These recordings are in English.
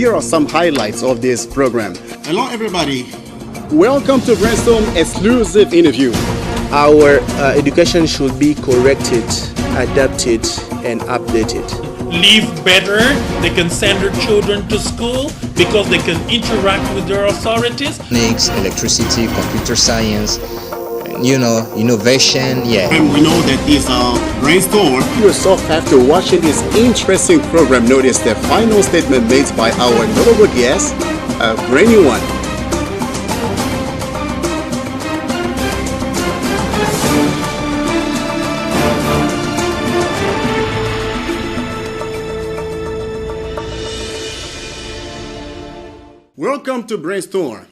Here are some highlights of this program. Hello everybody. Welcome to Brainstorm exclusive interview. Our education should be corrected, adapted, and updated. Live better, they can send their children to school because they can interact with their authorities. Mechanics, electricity, computer science, innovation, And we know that this brainstorm. You yourself, after watching this interesting program, notice the final statement made by our notable guest, a brand new one. Welcome to Brainstorm.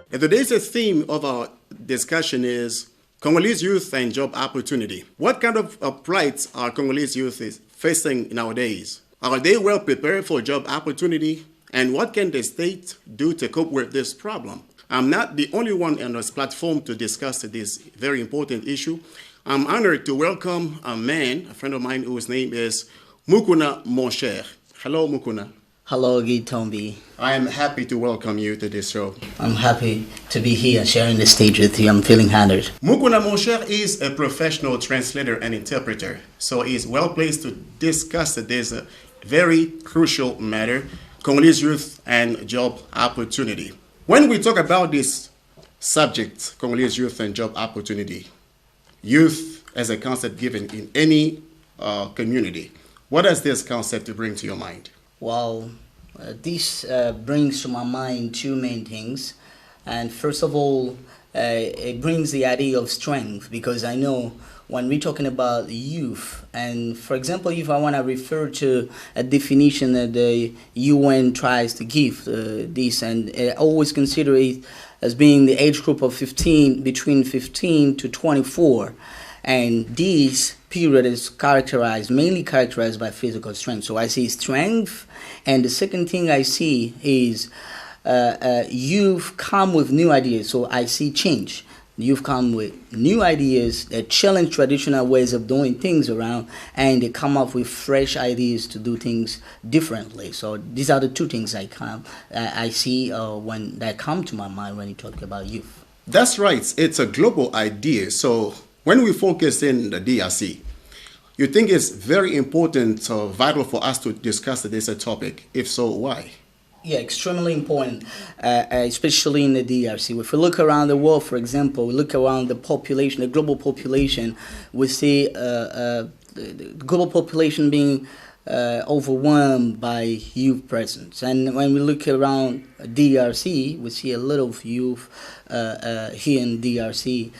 And today's theme of our discussion is Congolese youth and job opportunity. What kind of plights are Congolese youth is facing nowadays? Are they well prepared for job opportunity? And what can the state do to cope with this problem? I'm not the only one on this platform to discuss this very important issue. I'm honored to welcome a man, a friend of mine whose name is Mukuna Moncher. Hello, Mukuna. Hello, Guy Tombi. I am happy to welcome you to this show. I'm happy to be here sharing the stage with you. I'm feeling honored. Mukuna Moncher is a professional translator and interpreter, so he's well placed to discuss this very crucial matter, Congolese youth and job opportunity. When we talk about this subject, Congolese youth and job opportunity, youth as a concept given in any community, what does this concept bring to your mind? Well, this brings to my mind two main things. And first of all, it brings the idea of strength, because I know when we're talking about youth, and for example, if I want to refer to a definition that the UN tries to give this, and I always consider it as being the age group of between 15 to 24. And this period is mainly characterized by physical strength. So I see strength, and the second thing I see is youth come with new ideas. So I see change. You've come with new ideas that challenge traditional ways of doing things around, and they come up with fresh ideas to do things differently. So these are the two things I see when that come to my mind when you talk about youth. That's right. It's a global idea. So when we focus in the DRC, you think it's very important, vital for us to discuss this topic? If so, why? Yeah, extremely important, especially in the DRC. If we look around the world, for example, we look around the population, the global population, we see the global population being overwhelmed by youth presence. And when we look around DRC, we see a lot of youth here in DRC.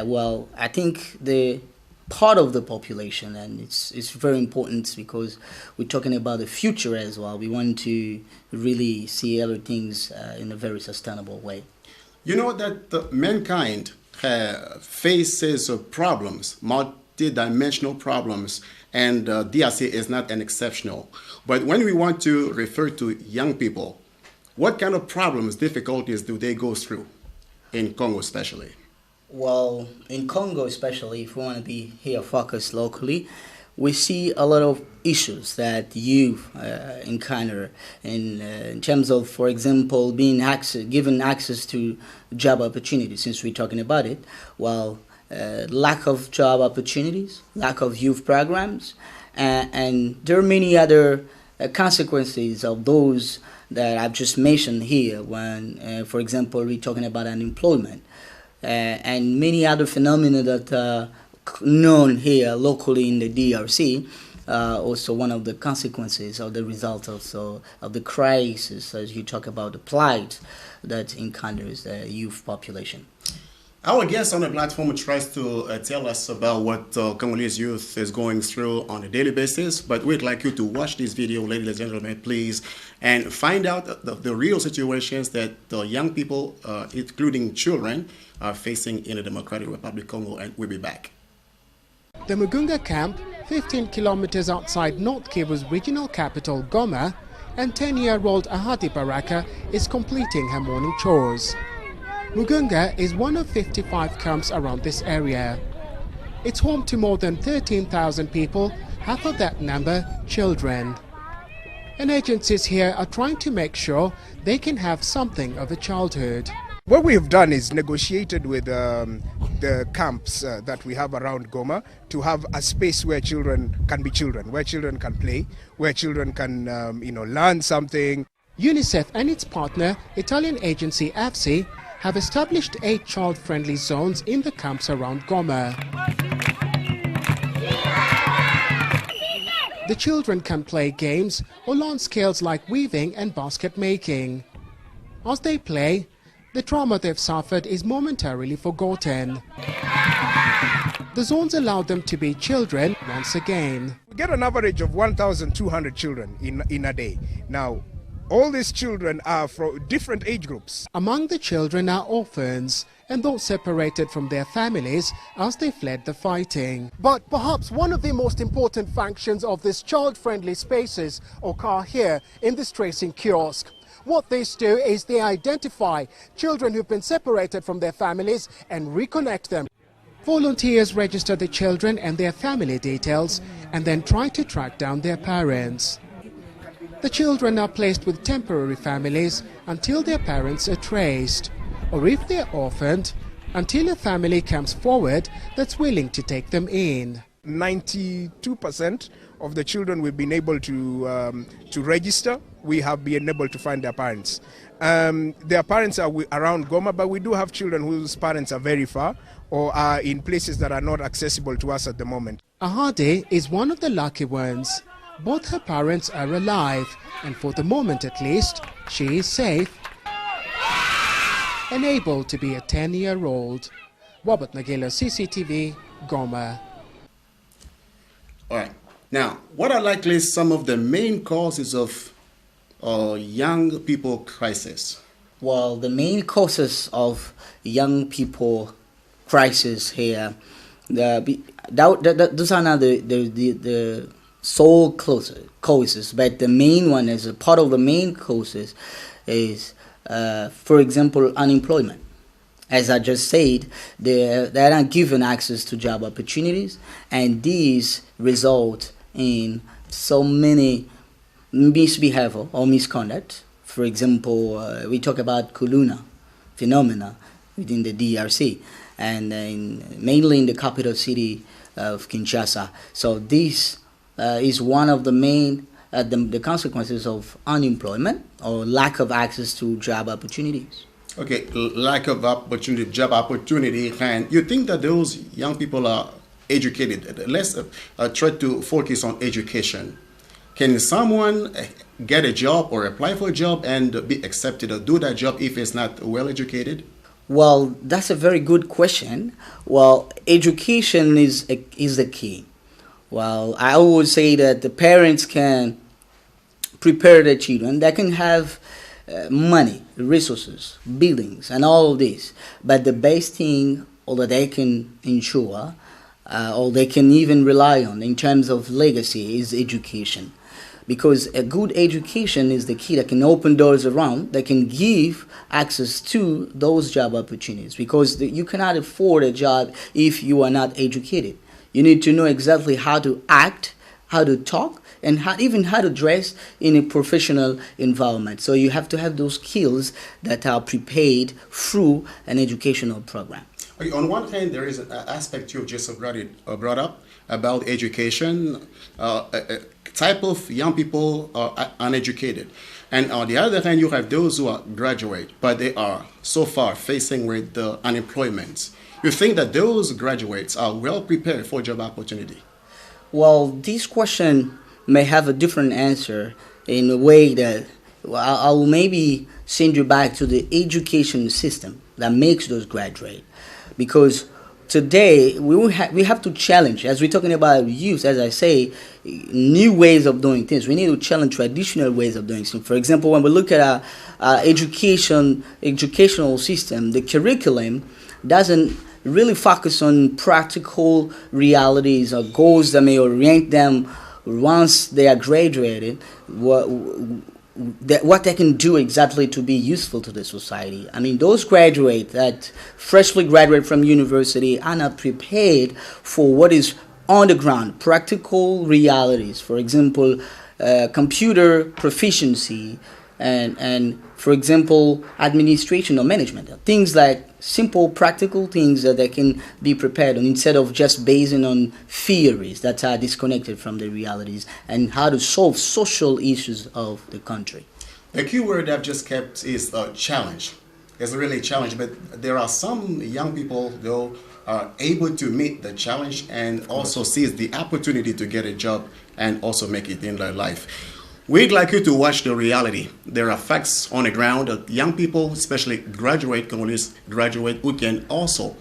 Well, I think the part of the population, and it's very important because we're talking about the future as well. We want to really see other things in a very sustainable way. You know that mankind faces problems, multi-dimensional problems, and DRC is not an exceptional. But when we want to refer to young people, what kind of problems, difficulties do they go through in Congo especially? Well, in Congo especially, if we want to be here focused locally, we see a lot of issues that youth encounter in terms of, for example, being given access to job opportunities, since we're talking about it. Well, lack of job opportunities, lack of youth programs, and there are many other consequences of those that I've just mentioned here when, for example, we're talking about unemployment. And many other phenomena that are known here locally in the DRC, also one of the consequences or the result also of the crisis, as you talk about the plight that encounters the youth population. Our guest on the platform tries to tell us about what Congolese youth is going through on a daily basis, but we'd like you to watch this video, ladies and gentlemen, please, and find out the real situations that the young people, including children, are facing in the Democratic Republic of Congo, and we'll be back. The Mugunga camp, 15 kilometers outside North Kivu's regional capital, Goma, and 10-year-old Ahati Baraka is completing her morning chores. Mugunga is one of 55 camps around this area. It's home to more than 13,000 people, half of that number children. And agencies here are trying to make sure they can have something of a childhood. What we have done is negotiated with the camps that we have around Goma to have a space where children can be children, where children can play, where children can learn something. UNICEF and its partner, Italian agency AFSI, have established 8 child-friendly zones in the camps around Goma. The children can play games or learn skills like weaving and basket making. As they play, the trauma they've suffered is momentarily forgotten. The zones allow them to be children once again. We get an average of 1,200 children in a day. Now, all these children are from different age groups. Among the children are orphans and those separated from their families as they fled the fighting. But perhaps one of the most important functions of these child-friendly spaces occur here in this tracing kiosk. What these do is they identify children who've been separated from their families and reconnect them. Volunteers register the children and their family details and then try to track down their parents. The children are placed with temporary families until their parents are traced, or if they're orphaned, until a family comes forward that's willing to take them in. 92% of the children we've been able to register, we have been able to find their parents. Their parents are around Goma, but we do have children whose parents are very far or are in places that are not accessible to us at the moment. Ahade is one of the lucky ones. Both her parents are alive, and for the moment at least, she is safe and able to be a 10-year-old. Wabat Nagila, CCTV, Goma. All right. Now, what are likely some of the main causes of young people crisis? Well, the main causes of young people crisis here, those are not the sole causes, but the main one is a part of the main causes is, for example, unemployment. As I just said, they're not given access to job opportunities, and these result in so many misbehavior or misconduct. For example, we talk about Kuluna phenomena within the DRC, and mainly in the capital city of Kinshasa. So this is one of the main the consequences of unemployment or lack of access to job opportunities. Okay, lack of opportunity, job opportunity, and you think that those young people are educated? Let's try to focus on education. Can someone get a job or apply for a job and be accepted or do that job if it's not well educated? Well, that's a very good question. Well, education is the key. Well, I always say that the parents can prepare their children. They can have money, resources, buildings, and all of this. But the best thing, or that they can ensure, or they can even rely on in terms of legacy, is education. Because a good education is the key that can open doors around, that can give access to those job opportunities. Because you cannot afford a job if you are not educated. You need to know exactly how to act, how to talk, and even how to dress in a professional environment. So you have to have those skills that are prepared through an educational program. Okay, on one hand, there is an aspect you just brought up about education. Type of young people are uneducated. And on the other hand, you have those who are graduate, but they are so far facing with the unemployment. You think that those graduates are well prepared for job opportunity? Well, this question may have a different answer in a way that I will maybe send you back to the education system that makes those graduate. Because today we have to challenge, as we're talking about youth, as I say, new ways of doing things. We need to challenge traditional ways of doing things. For example, when we look at our educational system, the curriculum doesn't really focus on practical realities or goals that may orient them once they are graduated. what they can do exactly to be useful to the society. I mean, those graduates that freshly graduate from university are not prepared for what is on the ground, practical realities. For example, computer proficiency and for example, administration or management. Things like simple, practical things that they can be prepared on instead of just basing on theories that are disconnected from the realities and how to solve social issues of the country. The key word I've just kept is challenge. It's really a challenge, but there are some young people, though, are able to meet the challenge and also seize the opportunity to get a job and also make it in their life. We'd like you to watch the reality. There are facts on the ground that young people, especially Congolese graduate, who can also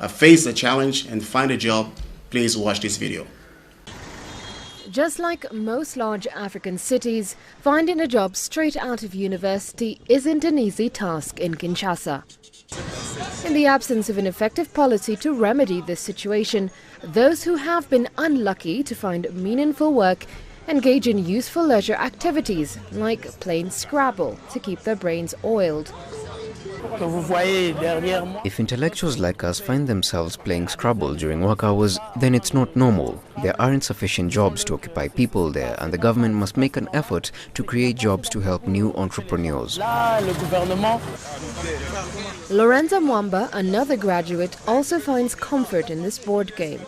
face a challenge and find a job. Please watch this video. Just like most large African cities, finding a job straight out of university isn't an easy task in Kinshasa. In the absence of an effective policy to remedy this situation, those who have been unlucky to find meaningful work engage in useful leisure activities like playing Scrabble to keep their brains oiled. If intellectuals like us find themselves playing Scrabble during work hours, then it's not normal. There aren't sufficient jobs to occupy people there, and the government must make an effort to create jobs to help new entrepreneurs. Lorenza Mwamba, another graduate, also finds comfort in this board game.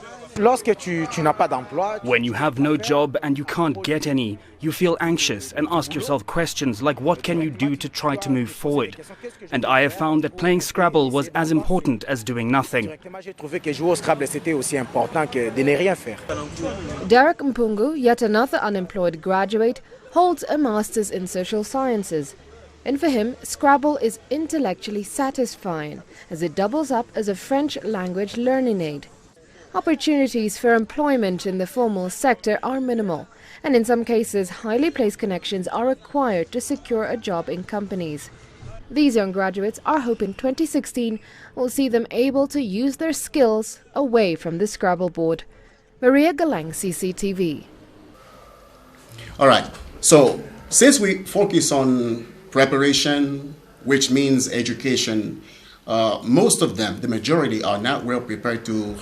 When you have no job and you can't get any, you feel anxious and ask yourself questions like what can you do to try to move forward? And I have found that playing Scrabble was as important as doing nothing. Derek Mpungu, yet another unemployed graduate, holds a master's in social sciences. And for him, Scrabble is intellectually satisfying as it doubles up as a French language learning aid. Opportunities for employment in the formal sector are minimal, and in some cases, highly placed connections are required to secure a job in companies. These young graduates are hoping 2016 will see them able to use their skills away from the Scrabble board. Maria Galang, CCTV. All right, so since we focus on preparation, which means education, most of them, the majority, are not well prepared to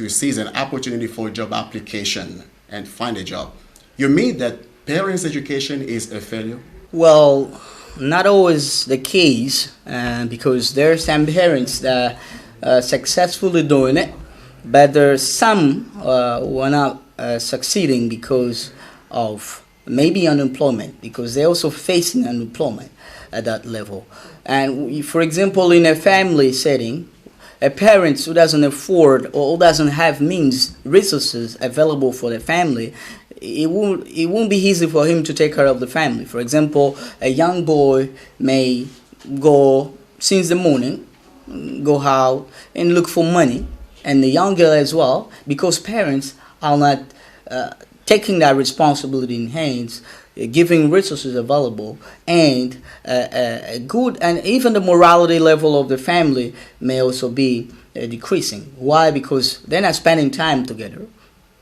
seize an opportunity for a job application and find a job. You mean that parents' education is a failure? Well, not always the case, because there are some parents that are successfully doing it, but there are some who are not succeeding because of maybe unemployment, because they're also facing unemployment at that level. And for example, in a family setting, a parent who doesn't afford or who doesn't have resources available for the family, it won't be easy for him to take care of the family. For example, a young boy may go since the morning, go out and look for money, and the young girl as well, because parents are not taking that responsibility in hands, giving resources available, and good, and even the morality level of the family may also be decreasing. Why? Because they're not spending time together.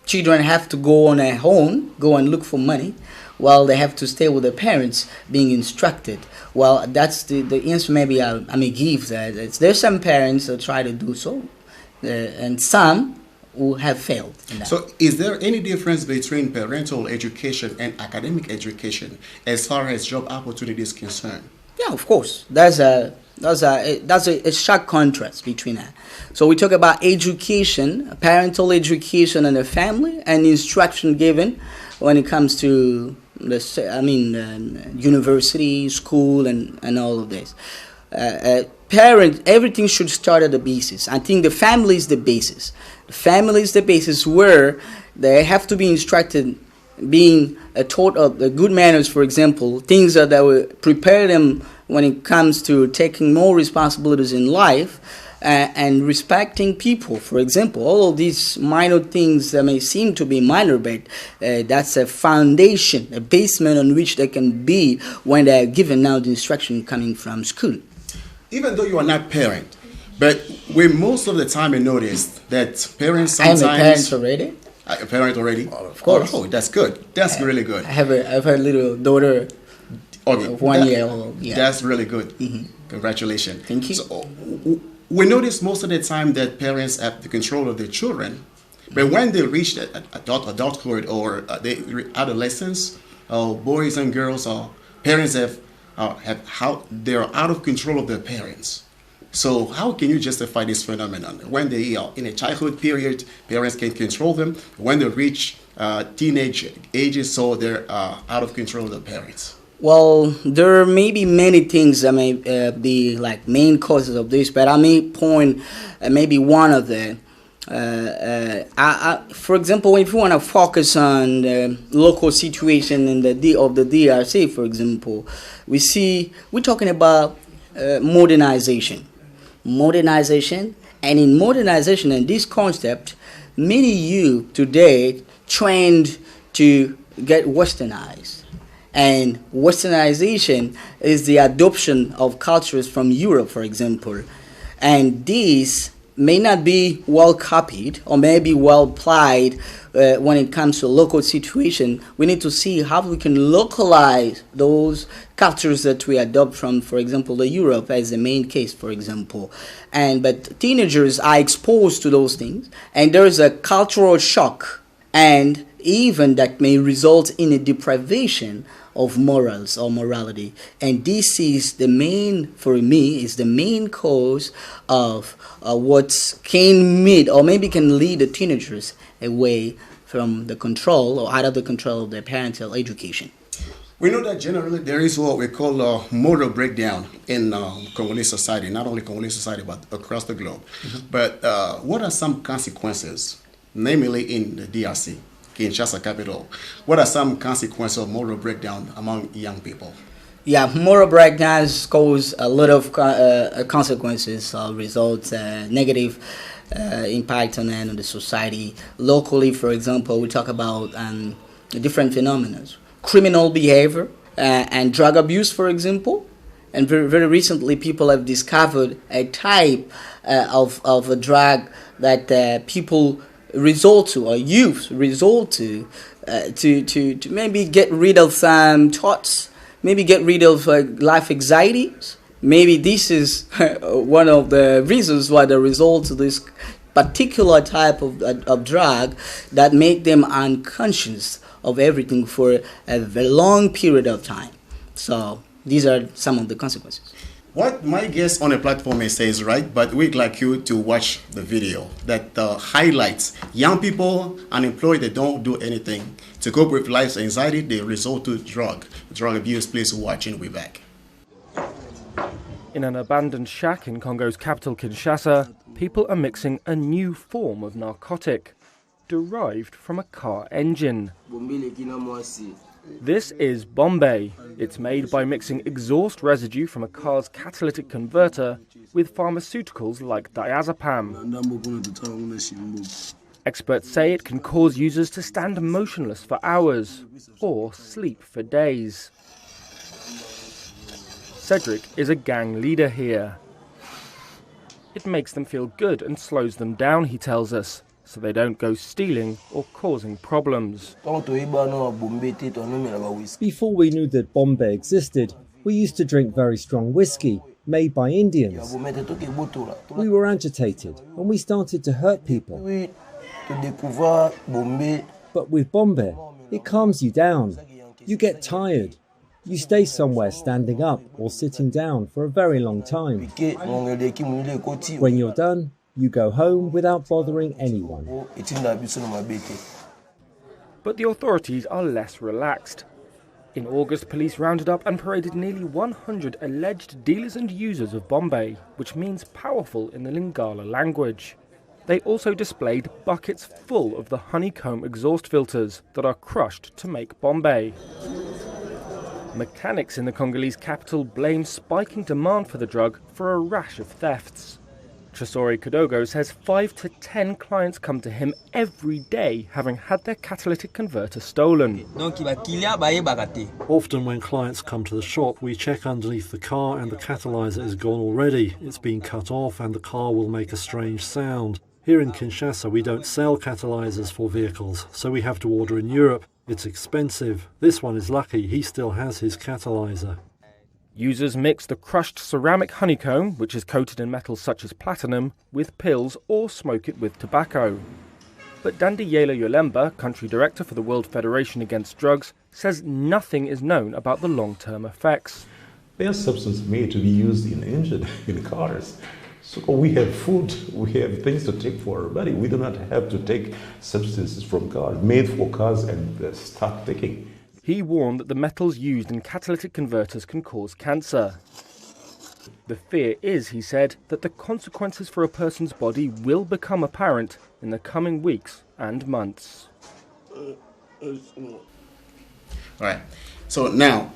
Children have to go on their own, go and look for money, while they have to stay with their parents being instructed. Well, that's the answer maybe I may give. That there's some parents that try to do so, and some who have failed in that. So is there any difference between parental education and academic education as far as job opportunity is concerned? Yeah, of course. That's a sharp contrast between that. So we talk about education, parental education in the family, and instruction given when it comes to university, school, and all of this. Everything should start at the basis. I think the family is the basis. The family is the basis where they have to be instructed, being taught of the good manners, for example, things that will prepare them when it comes to taking more responsibilities in life and respecting people, for example. All of these minor things that may seem to be minor, but that's a foundation, a basement on which they can be when they are given now the instruction coming from school. Even though you are not parent, but we most of the time I noticed that parents sometimes... I'm a parent already. A parent already? Of course. Oh, that's good. That's really good. I have a little daughter Okay, of 1 year old. Yeah. That's really good. Congratulations. Thank you. So, we notice most of the time that parents have the control of their children, but when they reach adulthood or adolescence, boys and girls, parents they're out of control of their parents. So how can you justify this phenomenon? When they are in a childhood period, parents can control them. When they reach teenage ages, so they're out of control of their parents. Well, there may be many things that may be like main causes of this, but I may point maybe one of them. For example, if you want to focus on the local situation in the DRC, for example, we're talking about modernization, and in modernization and this concept, many youth today trained to get westernized. And westernization is the adoption of cultures from Europe, for example. And these may not be well copied or may be well applied when it comes to local situation. We need to see how we can localize those cultures that we adopt from, for example, the Europe as the main case, for example. But teenagers are exposed to those things, and there is a cultural shock, and even that may result in a deprivation of morals or morality. And this is the main, for me, is the main cause of what can meet or maybe can lead the teenagers away from the control or out of the control of their parental education. We know that generally there is what we call a moral breakdown in Congolese society, not only Congolese society, but across the globe. But what are some consequences, namely in the DRC? Kinshasa capital. What are some consequences of moral breakdown among young people? Yeah, moral breakdowns cause a lot of consequences, results, negative impact on the society. Locally, for example, we talk about different phenomena. Criminal behavior and drug abuse, for example. And very, very recently, people have discovered a type of a drug that people resort to, or youth resort to maybe get rid of some thoughts, maybe get rid of life anxieties. Maybe this is one of the reasons why they resort to this particular type of drug that make them unconscious of everything for a very long period of time. So these are some of the consequences. What my guest on the platform may say is right, but we'd like you to watch the video that highlights young people unemployed that don't do anything to cope with life's anxiety. They resort to drug abuse. Please watch and we'll be back. In an abandoned shack in Congo's capital, Kinshasa, people are mixing a new form of narcotic, derived from a car engine. This is Bombay. It's made by mixing exhaust residue from a car's catalytic converter with pharmaceuticals like diazepam. Experts say it can cause users to stand motionless for hours or sleep for days. Cedric is a gang leader here. It makes them feel good and slows them down, he tells us, so they don't go stealing or causing problems. Before we knew that Bombay existed, we used to drink very strong whiskey, made by Indians. We were agitated and we started to hurt people. But with Bombay, it calms you down. You get tired. You stay somewhere standing up or sitting down for a very long time. When you're done, you go home without bothering anyone. But the authorities are less relaxed. In August, police rounded up and paraded nearly 100 alleged dealers and users of Bombay, which means powerful in the Lingala language. They also displayed buckets full of the honeycomb exhaust filters that are crushed to make Bombay. Mechanics in the Congolese capital blame spiking demand for the drug for a rash of thefts. Tresori Kadogo says 5 to 10 clients come to him every day having had their catalytic converter stolen. Often when clients come to the shop, we check underneath the car and the catalyzer is gone already. It's been cut off and the car will make a strange sound. Here in Kinshasa, we don't sell catalyzers for vehicles, so we have to order in Europe. It's expensive. This one is lucky, he still has his catalyzer. Users mix the crushed ceramic honeycomb, which is coated in metals such as platinum, with pills or smoke it with tobacco. But Dandiyela Yolemba, country director for the World Federation Against Drugs, says nothing is known about the long-term effects. There are substances made to be used in engine, in cars. So we have food, we have things to take for our body. We do not have to take substances from cars, made for cars, and start taking. He warned that the metals used in catalytic converters can cause cancer. The fear is, he said, that the consequences for a person's body will become apparent in the coming weeks and months. All right. So now,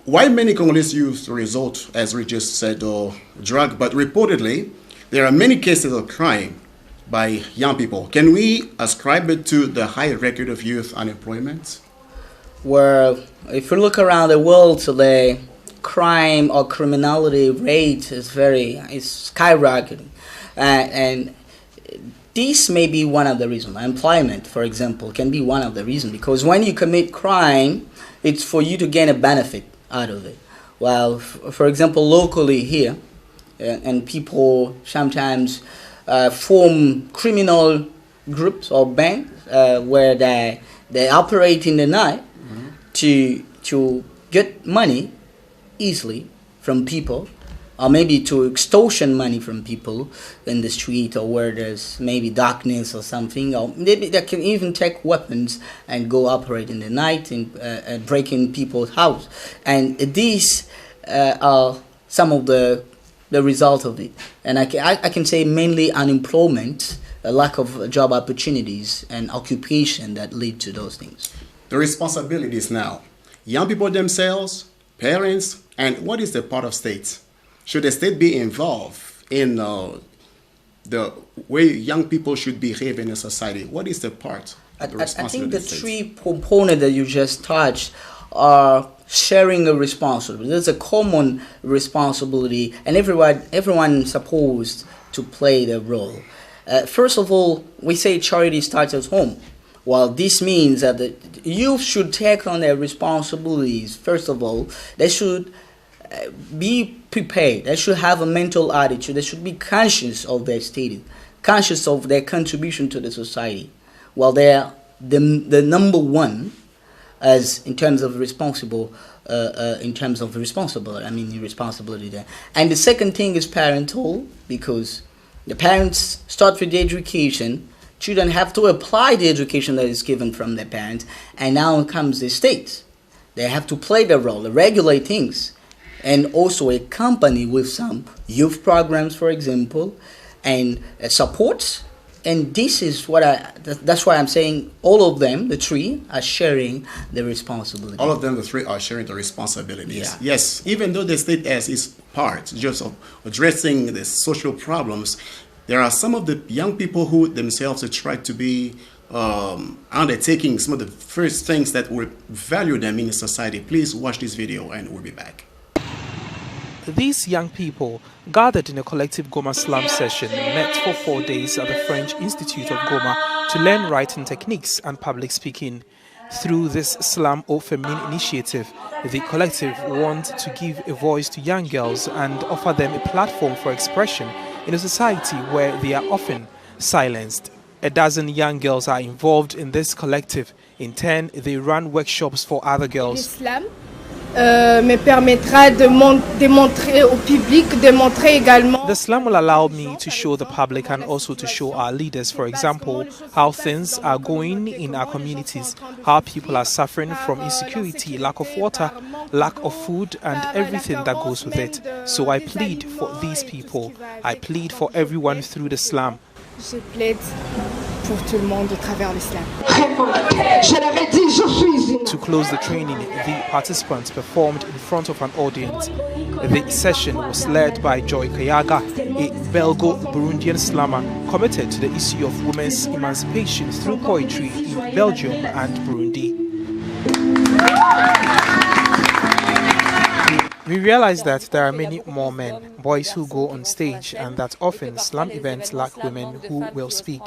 why many Congolese youth resort, as we just said, drug, but reportedly there are many cases of crime by young people. Can we ascribe it to the high record of youth unemployment? Well, if you look around the world today, crime or criminality rate is skyrocketing, and this may be one of the reasons. Employment, for example, can be one of the reasons, because when you commit crime, it's for you to gain a benefit out of it. Well, for example, locally here, and people sometimes form criminal groups or banks where they operate in the night to get money easily from people, or maybe to extortion money from people in the street, or where there's maybe darkness or something, or maybe they can even take weapons and go operate in the night and break in people's house. And these are some of the result of it. And I can say mainly unemployment, a lack of job opportunities and occupation that lead to those things. The responsibilities now, young people themselves, parents, and what is the part of states? Should the state be involved in the way young people should behave in a society? What is the part of the responsibility? I think the three components that you just touched are sharing a responsibility. There's a common responsibility, and everyone is supposed to play their role. First of all, we say charity starts at home. Well, this means that the youth should take on their responsibilities. First of all, they should be prepared. They should have a mental attitude. They should be conscious of their status, conscious of their contribution to the society. Well, they are the number one as in terms of responsibility there. And the second thing is parental, because the parents start with the education. Children have to apply the education that is given from their parents, and now comes the state. They have to play their role, regulate things, and also accompany with some youth programs, for example, and support. And this is that's why I'm saying all of them, the three, are sharing the responsibility. All of them, the three, are sharing the responsibilities. Yeah. Yes, even though the state has its part just of addressing the social problems, there are some of the young people who themselves have tried to be undertaking some of the first things that will value them in society. Please watch this video and we'll be back. These young people, gathered in a collective Goma Slam session, met for 4 days at the French Institute of Goma to learn writing techniques and public speaking. Through this Slam au Féminin initiative, the collective wants to give a voice to young girls and offer them a platform for expression in a society where they are often silenced. A dozen young girls are involved in this collective. In turn, they run workshops for other girls. L'islam me permettra de montrer au public, de montrer également. The Slam will allow me to show the public and also to show our leaders, for example, how things are going in our communities, how people are suffering from insecurity, lack of water, lack of food, and everything that goes with it. So I plead for these people. I plead for everyone through the Slam. Je plaide pour tout le monde à travers l'islam. To close the training, the participants performed in front of an audience. The session was led by Joy Kayaga, a Belgo-Burundian slammer committed to the issue of women's emancipation through poetry in Belgium and Burundi. We realize that there are many more men, boys who go on stage, and that often slam events lack women who will speak,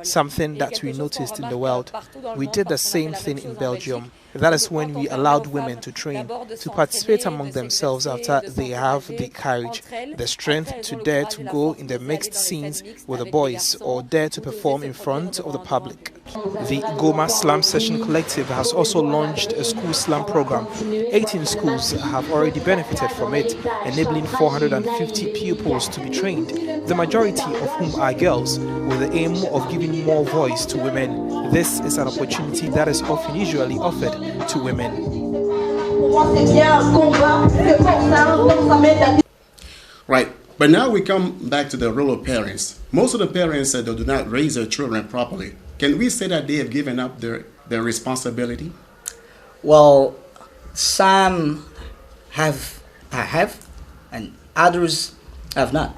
something that we noticed in the world. We did the same thing in Belgium. That is when we allowed women to train, to participate among themselves after they have the courage, the strength to dare to go in the mixed scenes with the boys or dare to perform in front of the public. The Goma Slam Session Collective has also launched a school slam program. 18 schools have already benefited from it, enabling 450 pupils to be trained, the majority of whom are girls, with the aim of giving more voice to women. This is an opportunity that is often usually offered to women. Right, but now we come back to the role of parents. Most of the parents that do not raise their children properly. Can we say that they have given up their responsibility? Well, some have, and others have not.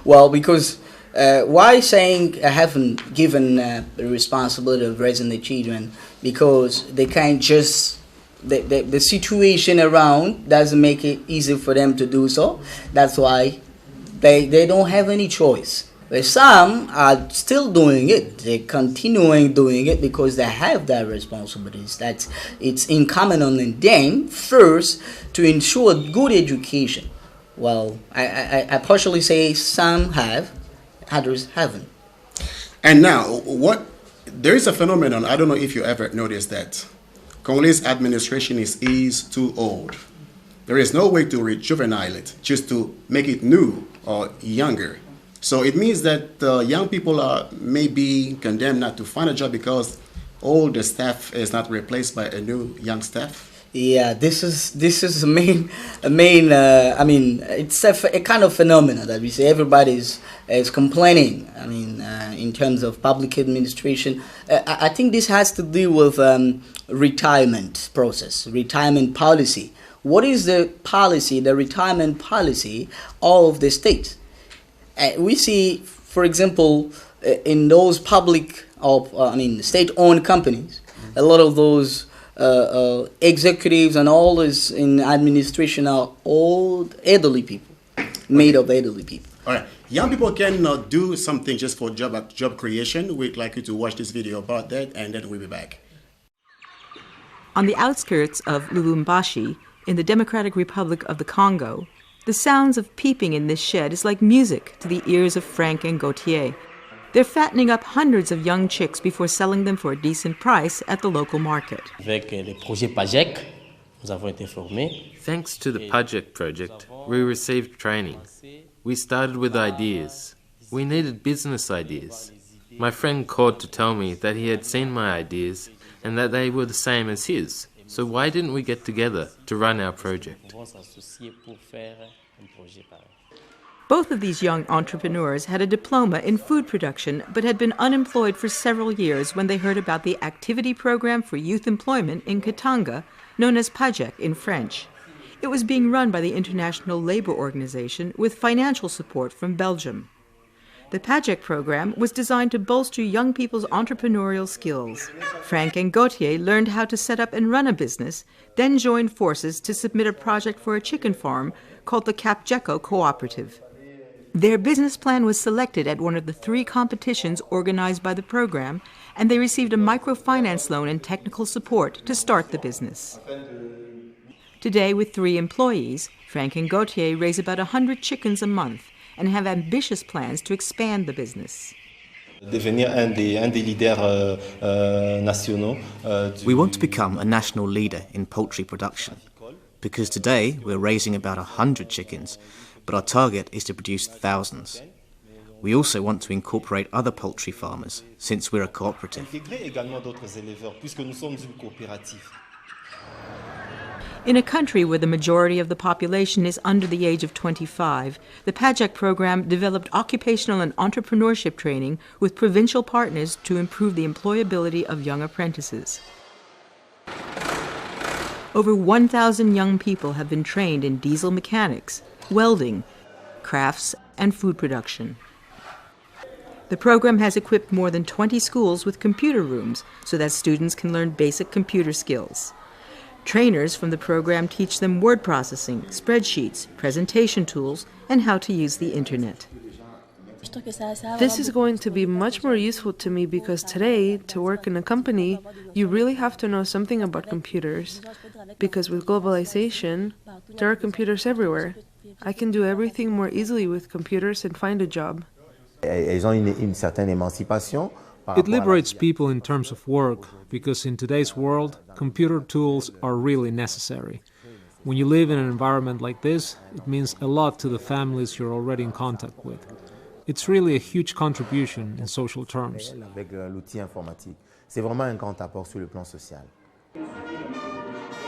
Well, because why saying I haven't given the responsibility of raising the children? Because they can't just, the situation around doesn't make it easy for them to do so. That's why they don't have any choice. But some are still doing it. They're continuing doing it because they have that responsibilities. That it's incumbent on them first to ensure good education. Well, I partially say some have, others haven't. And now, there is a phenomenon, I don't know if you ever noticed that. Congolese administration is too old. There is no way to rejuvenate it, just to make it new or younger. So it means that young people are maybe condemned not to find a job because all the staff is not replaced by a new young staff. Yeah, this is a main. I mean, it's a kind of phenomenon that we say everybody is complaining. I mean, in terms of public administration, I think this has to do with retirement process, retirement policy. What is the policy, the retirement policy of the state? We see, for example, in those public, state-owned companies, a lot of those executives and all this in administration are old, elderly people, made of elderly people. All right, young people can do something just for job creation. We'd like you to watch this video about that, and then we'll be back. On the outskirts of Lubumbashi, in the Democratic Republic of the Congo, the sounds of peeping in this shed is like music to the ears of Frank and Gautier. They're fattening up hundreds of young chicks before selling them for a decent price at the local market. Thanks to the PAJEC project, we received training. We started with ideas. We needed business ideas. My friend called to tell me that he had seen my ideas and that they were the same as his. So why didn't we get together to run our project? Both of these young entrepreneurs had a diploma in food production but had been unemployed for several years when they heard about the activity program for youth employment in Katanga, known as PAJEC in French. It was being run by the International Labour Organization with financial support from Belgium. The PAJEC program was designed to bolster young people's entrepreneurial skills. Frank and Gautier learned how to set up and run a business, then joined forces to submit a project for a chicken farm called the Kapjeko Cooperative. Their business plan was selected at one of the 3 competitions organized by the program, and they received a microfinance loan and technical support to start the business. Today, with 3 employees, Frank and Gautier raise about 100 chickens a month and have ambitious plans to expand the business. We want to become a national leader in poultry production, because today we're raising about 100 chickens, but our target is to produce thousands. We also want to incorporate other poultry farmers, since we're a cooperative. In a country where the majority of the population is under the age of 25, the PAJEC program developed occupational and entrepreneurship training with provincial partners to improve the employability of young apprentices. Over 1,000 young people have been trained in diesel mechanics, welding, crafts, and food production. The program has equipped more than 20 schools with computer rooms so that students can learn basic computer skills. Trainers from the program teach them word processing, spreadsheets, presentation tools, and how to use the internet. This is going to be much more useful to me because today, to work in a company, you really have to know something about computers. Because with globalization, there are computers everywhere. I can do everything more easily with computers and find a job. It liberates people in terms of work, because in today's world, computer tools are really necessary. When you live in an environment like this, it means a lot to the families you're already in contact with. It's really a huge contribution in social terms.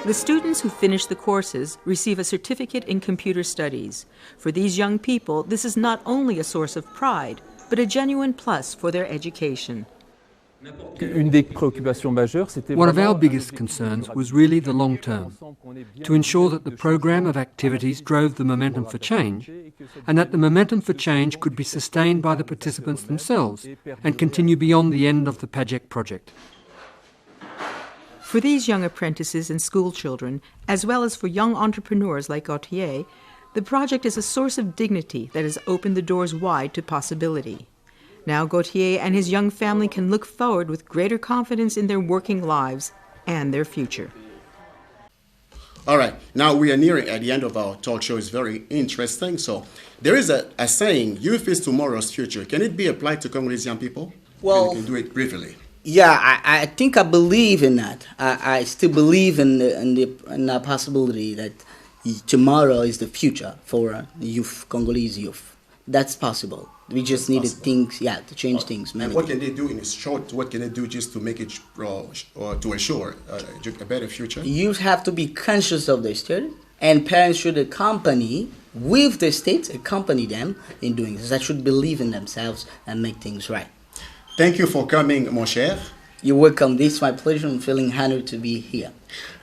The students who finish the courses receive a certificate in computer studies. For these young people, this is not only a source of pride, but a genuine plus for their education. One of our biggest concerns was really the long term, to ensure that the program of activities drove the momentum for change, and that the momentum for change could be sustained by the participants themselves and continue beyond the end of the PAJEC project. For these young apprentices and school children, as well as for young entrepreneurs like Gautier, the project is a source of dignity that has opened the doors wide to possibility. Now Gautier and his young family can look forward with greater confidence in their working lives and their future. All right, now we are nearing at the end of our talk show. It's very interesting. So there is a saying, youth is tomorrow's future. Can it be applied to Congolese young people? Well, you can do it briefly. Yeah, I think I believe in that. I still believe in the possibility that tomorrow is the future for youth, Congolese youth. That's possible. We just needed things, to change things. And what can they do in a short? What can they do just to make it to assure a better future? You have to be conscious of the state, and parents should accompany with the state, accompany them in doing this. They should believe in themselves and make things right. Thank you for coming, mon cher. You're welcome. This is my pleasure. I'm feeling honored to be here.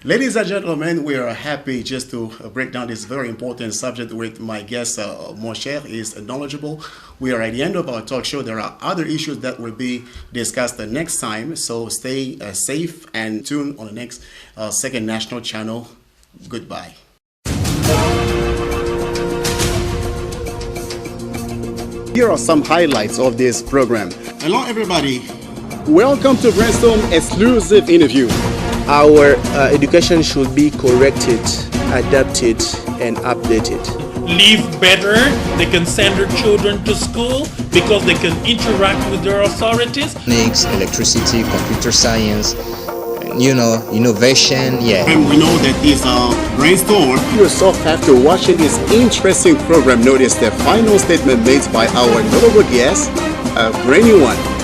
Ladies and gentlemen, we are happy just to break down this very important subject with my guest, mon cher, is knowledgeable. We are at the end of our talk show. There are other issues that will be discussed the next time, so stay safe and tune on the next second national channel. Goodbye. Here are some highlights of this program. Hello, everybody. Welcome to Brainstorm exclusive interview. Our education should be corrected, adapted, and updated. Live better, they can send their children to school because they can interact with their authorities. Techniques, electricity, computer science, innovation, And we know that this brainstorm. You yourself, after watching this interesting program, notice the final statement made by our notable guest, a brand new one.